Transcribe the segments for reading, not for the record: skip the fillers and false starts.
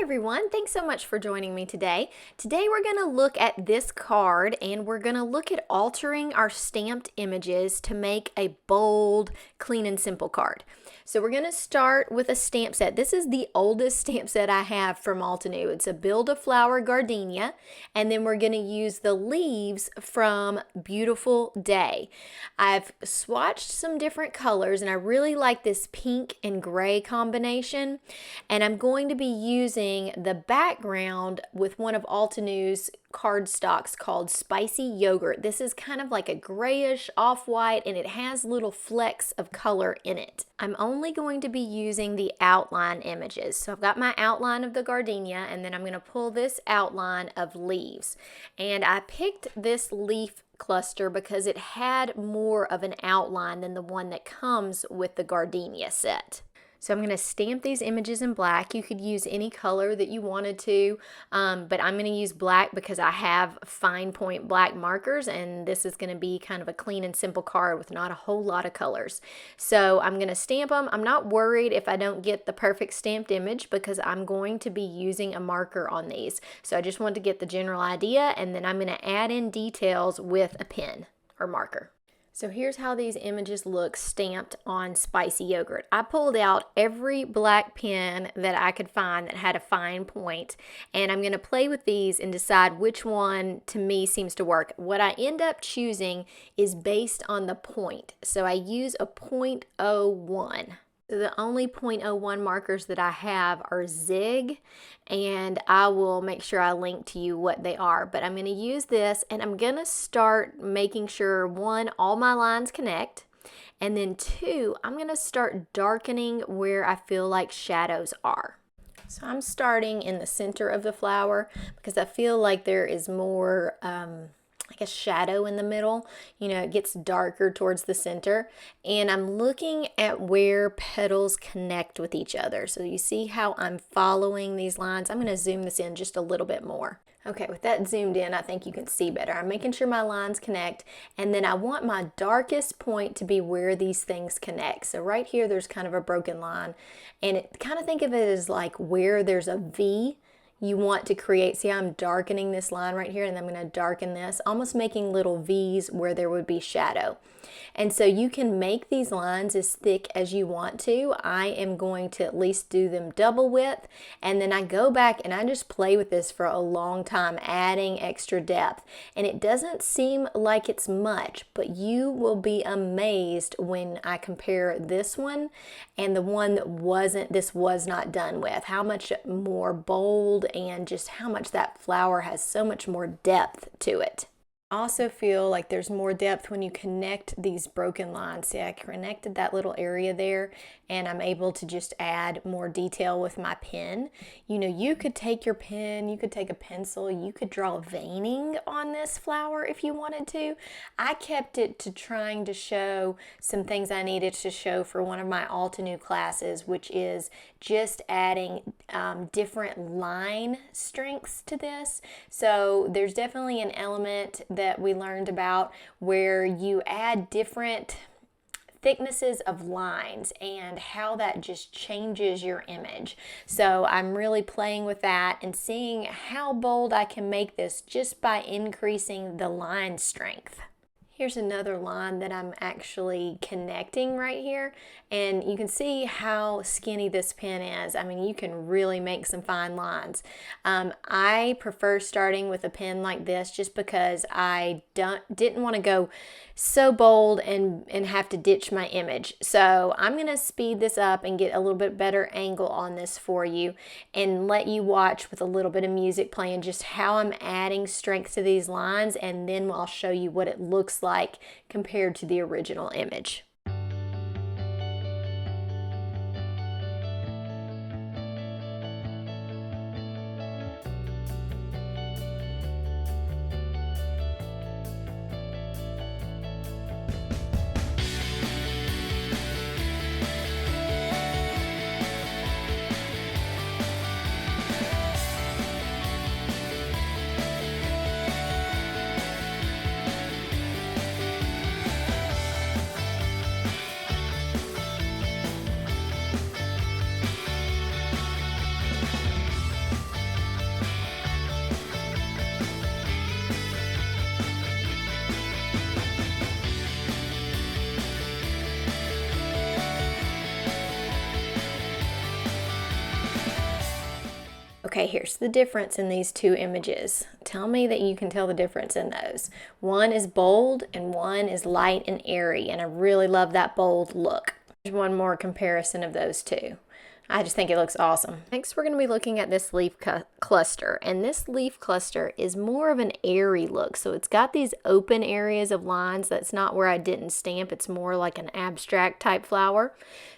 everyone, thanks so much for joining me today. Today we're going to look at this card and we're going to look at altering our stamped images to make a bold, clean and simple card. So we're going to start with a stamp set. This is the oldest stamp set I have from Altenew. It's a Build-A-Flower Gardenia, and then we're going to use the leaves from Beautiful Day. I've swatched some different colors and I really like this pink and gray combination, and I'm going to be using the background with one of Altenew's cardstocks called Spicy Yogurt. This is kind of like a grayish off-white and it has little flecks of color in it. I'm only going to be using the outline images. So I've got my outline of the gardenia and then I'm going to pull this outline of leaves. And I picked this leaf cluster because it had more of an outline than the one that comes with the gardenia set. So I'm going to stamp these images in black. You could use any color that you wanted to, but I'm going to use black because I have fine point black markers and this is going to be kind of a clean and simple card with not a whole lot of colors. So I'm going to stamp them. I'm not worried if I don't get the perfect stamped image because I'm going to be using a marker on these. So I just want to get the general idea and then I'm going to add in details with a pen or marker. So here's how these images look stamped on Spicy Yogurt. I pulled out every black pen that I could find that had a fine point, and I'm going to play with these and decide which one to me seems to work. What I end up choosing is based on the point. So I use a .01. So the only .01 markers that I have are Zig, and I will make sure I link to you what they are. But I'm going to use this and I'm going to start making sure, one, all my lines connect, and then two, I'm going to start darkening where I feel like shadows are. So I'm starting in the center of the flower because I feel like there is more like a shadow in the middle. You know, it gets darker towards the center, and I'm looking at where petals connect with each other. So you see how I'm following these lines. I'm going to zoom this in just a little bit more. Okay, with that zoomed in, I think you can see better. I'm making sure my lines connect, and then I want my darkest point to be where these things connect. So right here, there's kind of a broken line, and kind of think of it as like where there's a V. You want to create, see how I'm darkening this line right here, and I'm going to darken this, almost making little V's where there would be shadow. And so you can make these lines as thick as you want to. I am going to at least do them double width, and then I go back and I just play with this for a long time, adding extra depth. And it doesn't seem like it's much, but you will be amazed when I compare this one and the one that this was not done with, how much more bold and just how much that flower has so much more depth to it. I also feel like there's more depth when you connect these broken lines. See, I connected that little area there and I'm able to just add more detail with my pen. You know, you could take your pen, you could take a pencil, you could draw veining on this flower if you wanted to. I kept it to trying to show some things I needed to show for one of my Altenew classes, which is just adding different line strengths to this. So there's definitely an element that we learned about where you add different thicknesses of lines and how that just changes your image. So I'm really playing with that and seeing how bold I can make this just by increasing the line strength. Here's another line that I'm actually connecting right here, and you can see how skinny this pen is. I mean, you can really make some fine lines. I prefer starting with a pen like this just because I didn't want to go so bold and have to ditch my image. So I'm going to speed this up and get a little bit better angle on this for you and let you watch with a little bit of music playing just how I'm adding strength to these lines, and then I'll show you what it looks like compared to the original image. Okay, here's the difference in these two images. Tell me that you can tell the difference in those. One is bold and one is light and airy, and I really love that bold look. There's one more comparison of those two. I just think it looks awesome. Next, we're going to be looking at this leaf cluster, and this leaf cluster is more of an airy look. So it's got these open areas of lines. That's not where I didn't stamp. It's more like an abstract type flower.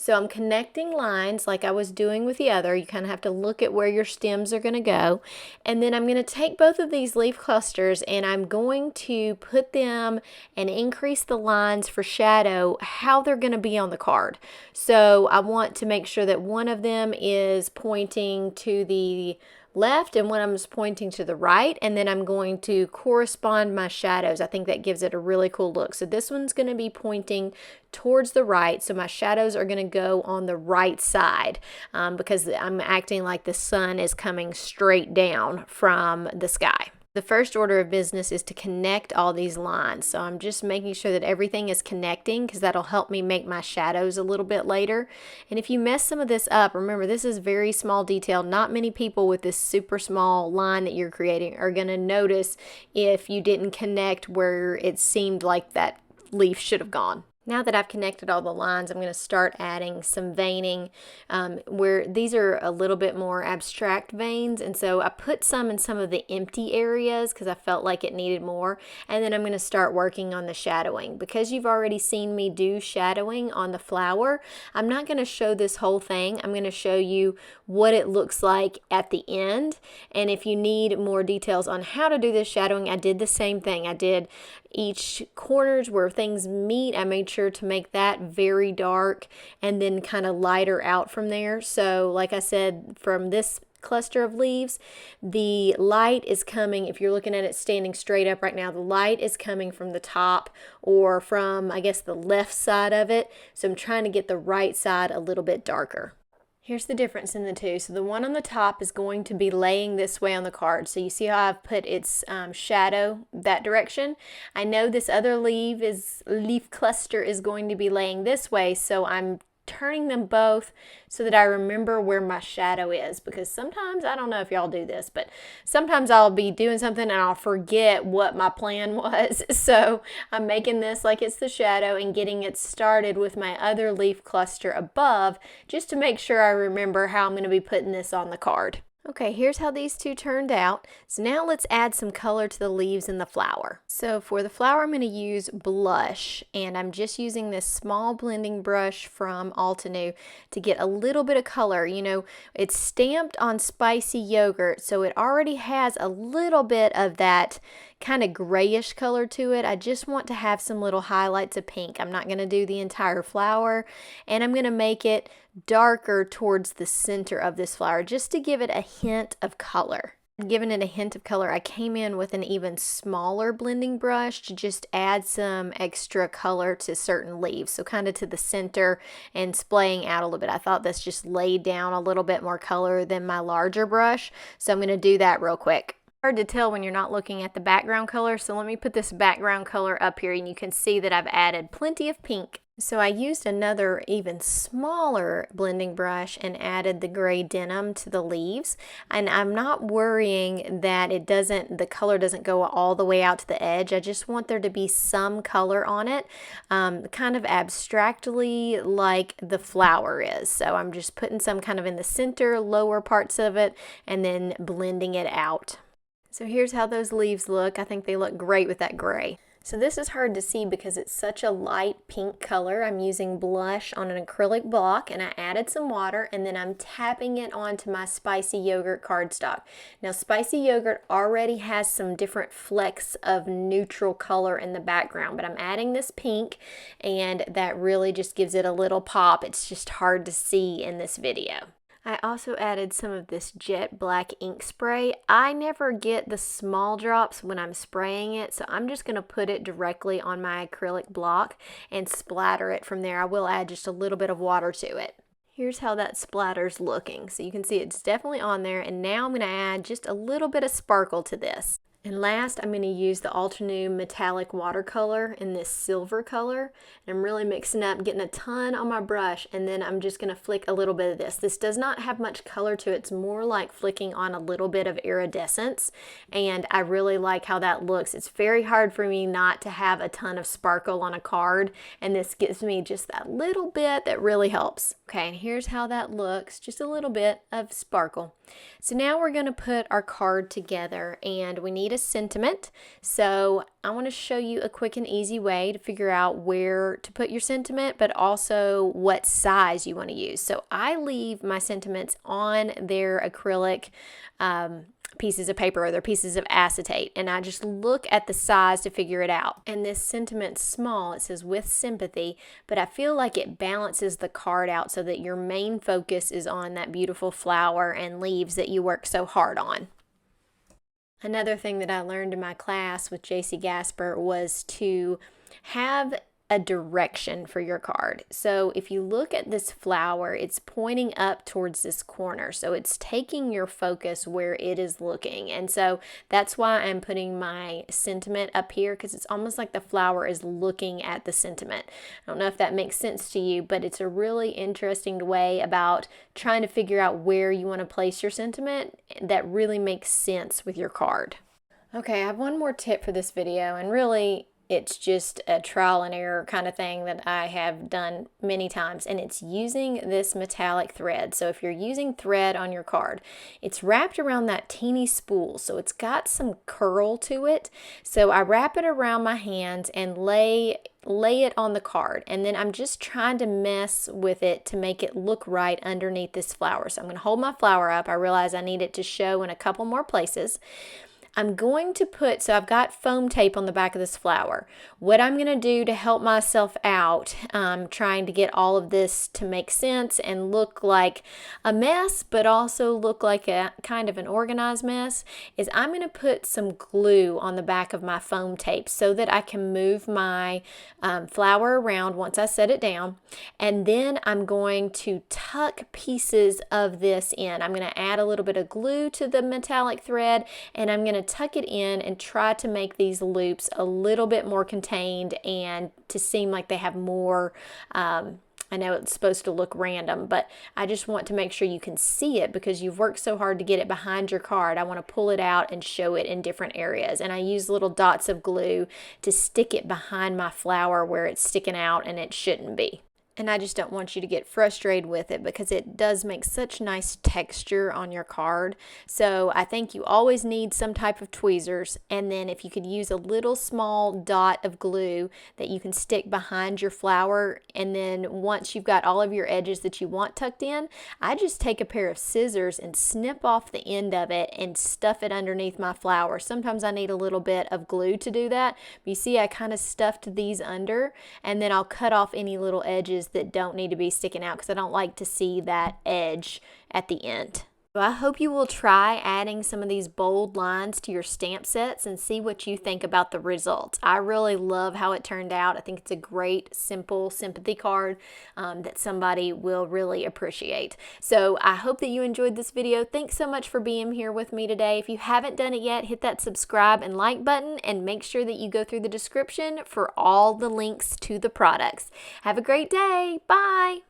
So I'm connecting lines like I was doing with the other. You kind of have to look at where your stems are going to go. And then I'm going to take both of these leaf clusters and I'm going to put them and increase the lines for shadow, how they're going to be on the card. So I want to make sure that one of them is pointing to the left and one of them is pointing to the right, and then I'm going to correspond my shadows. I think that gives it a really cool look. So this one's going to be pointing towards the right, so my shadows are going to go on the right side because I'm acting like the sun is coming straight down from the sky. The first order of business is to connect all these lines. So I'm just making sure that everything is connecting because that'll help me make my shadows a little bit later. And if you mess some of this up, remember this is very small detail. Not many people with this super small line that you're creating are going to notice if you didn't connect where it seemed like that leaf should have gone. Now that I've connected all the lines, I'm going to start adding some veining where these are a little bit more abstract veins, and so I put some in some of the empty areas because I felt like it needed more, and then I'm going to start working on the shadowing. Because you've already seen me do shadowing on the flower, I'm not going to show this whole thing. I'm going to show you what it looks like at the end, and if you need more details on how to do this shadowing, I did the same thing. I did each corners where things meet. I made sure to make that very dark and then kind of lighter out from there. So like I said, from this cluster of leaves, the light is coming, if you're looking at it standing straight up right now, the light is coming from the top or from, I guess, the left side of it. So I'm trying to get the right side a little bit darker. Here's the difference in the two. So the one on the top is going to be laying this way on the card. So you see how I've put its shadow that direction. I know this other leaf cluster is going to be laying this way, so I'm turning them both so that I remember where my shadow is, because sometimes, I don't know if y'all do this, but sometimes I'll be doing something and I'll forget what my plan was. So I'm making this like it's the shadow and getting it started with my other leaf cluster above just to make sure I remember how I'm going to be putting this on the card. Okay, here's how these two turned out. So now let's add some color to the leaves and the flower. So for the flower, I'm going to use blush, and I'm just using this small blending brush from Altenew to get a little bit of color. You know, it's stamped on spicy yogurt, so it already has a little bit of that kind of grayish color to it. I just want to have some little highlights of pink. I'm not going to do the entire flower, and I'm going to make it darker towards the center of this flower just to give it a hint of color. Giving it a hint of color, I came in with an even smaller blending brush to just add some extra color to certain leaves, so kind of to the center and splaying out a little bit. I thought this just laid down a little bit more color than my larger brush, so I'm going to do that real quick. Hard to tell when you're not looking at the background color, so let me put this background color up here and you can see that I've added plenty of pink. So I used another even smaller blending brush and added the gray denim to the leaves, and I'm not worrying that the color doesn't go all the way out to the edge. I just want there to be some color on it, kind of abstractly like the flower is. So I'm just putting some kind of in the center, lower parts of it, and then blending it out. So here's how those leaves look. I think they look great with that gray. So this is hard to see because it's such a light pink color. I'm using blush on an acrylic block, and I added some water, and then I'm tapping it onto my spicy yogurt cardstock. Now spicy yogurt already has some different flecks of neutral color in the background, but I'm adding this pink, and that really just gives it a little pop. It's just hard to see in this video. I also added some of this jet black ink spray. I never get the small drops when I'm spraying it, so I'm just going to put it directly on my acrylic block and splatter it from there. I will add just a little bit of water to it. Here's how that splatter's looking. So you can see it's definitely on there, and now I'm going to add just a little bit of sparkle to this. And last, I'm going to use the Altenew metallic watercolor in this silver color. And I'm really mixing up, getting a ton on my brush, and then I'm just going to flick a little bit of this. This does not have much color to it. It's more like flicking on a little bit of iridescence, and I really like how that looks. It's very hard for me not to have a ton of sparkle on a card, and this gives me just that little bit that really helps. Okay, and here's how that looks, just a little bit of sparkle. So now we're going to put our card together, and we need a sentiment. So I want to show you a quick and easy way to figure out where to put your sentiment, but also what size you want to use. So I leave my sentiments on their acrylic pieces of paper or their pieces of acetate, and I just look at the size to figure it out. And this sentiment's small, it says with sympathy, but I feel like it balances the card out so that your main focus is on that beautiful flower and leaves that you work so hard on. Another thing that I learned in my class with J.C. Gasper was to have a direction for your card. So if you look at this flower, it's pointing up towards this corner. So it's taking your focus where it is looking. And so that's why I'm putting my sentiment up here, because it's almost like the flower is looking at the sentiment. I don't know if that makes sense to you, but it's a really interesting way about trying to figure out where you want to place your sentiment that really makes sense with your card. Okay, I have one more tip for this video, and really it's just a trial and error kind of thing that I have done many times, and it's using this metallic thread. So if you're using thread on your card, it's wrapped around that teeny spool, so it's got some curl to it. So I wrap it around my hands and lay it on the card, and then I'm just trying to mess with it to make it look right underneath this flower. So I'm going to hold my flower up. I realize I need it to show in a couple more places. I'm going to put, so I've got foam tape on the back of this flower. What I'm going to do to help myself out, trying to get all of this to make sense and look like a mess, but also look like a kind of an organized mess, is I'm going to put some glue on the back of my foam tape so that I can move my flower around once I set it down. And then I'm going to tuck pieces of this in. I'm going to add a little bit of glue to the metallic thread, and I'm going to tuck it in and try to make these loops a little bit more contained and to seem like they have more, I know it's supposed to look random, but I just want to make sure you can see it because you've worked so hard to get it behind your card. I want to pull it out and show it in different areas. And I use little dots of glue to stick it behind my flower where it's sticking out and it shouldn't be. And I just don't want you to get frustrated with it because it does make such nice texture on your card. So I think you always need some type of tweezers. And then if you could use a little small dot of glue that you can stick behind your flower. And then once you've got all of your edges that you want tucked in, I just take a pair of scissors and snip off the end of it and stuff it underneath my flower. Sometimes I need a little bit of glue to do that. But you see, I kind of stuffed these under, and then I'll cut off any little edges that don't need to be sticking out because I don't like to see that edge at the end. So I hope you will try adding some of these bold lines to your stamp sets and see what you think about the results. I really love how it turned out. I think it's a great, simple sympathy card that somebody will really appreciate. So I hope that you enjoyed this video. Thanks so much for being here with me today. If you haven't done it yet, hit that subscribe and like button and make sure that you go through the description for all the links to the products. Have a great day. Bye.